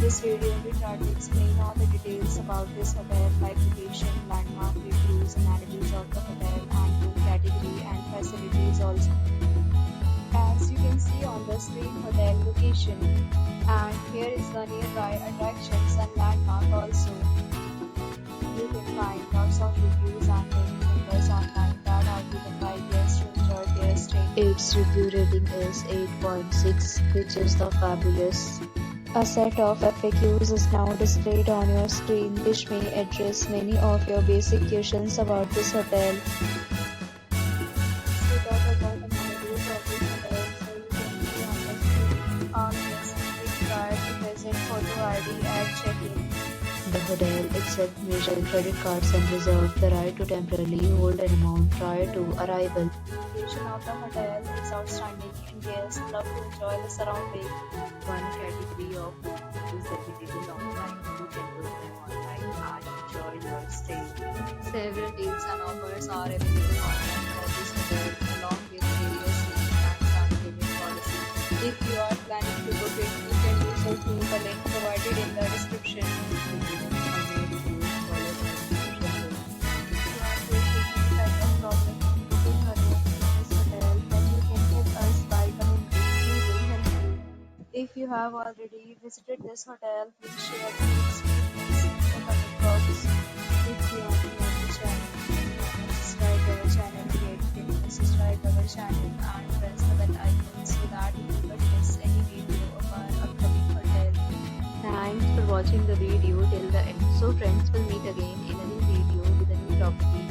this video, we try to explain all the details about this hotel, like location, landmark, reviews, amenities of the hotel, and room category and facilities also. As you can see on the screen, hotel location, and here is the nearby attractions and landmark also. You can find lots of reviews and many numbers online that are given by guests to enjoy their stay. Its review rating is 8.6, which is the fabulous. A set of FAQs is now displayed on your screen, which may address many of your basic questions about this hotel. Let's talk about amenities of this hotel. So you can see on the screen, all guests are required to present photo ID at check-in. The hotel accepts major credit cards and reserves the right to temporarily hold an amount prior to arrival. The location of the hotel is outstanding and guests love to enjoy the surrounding. One category of rooms is available online. You can book them online and enjoy your stay. Several deals and offers are available online for this hotel, along with various plans and payment policies. If you are planning to book it, you can do so through the link provided in the description. If you have already visited this hotel, please share your experience in the comment box. If you are new to the channel, subscribe our channel, subscribe our channel and press the bell icon so that you will not miss any video of our upcoming hotel. Thanks for watching the video till the end. So friends, will meet again in a new video with a new property.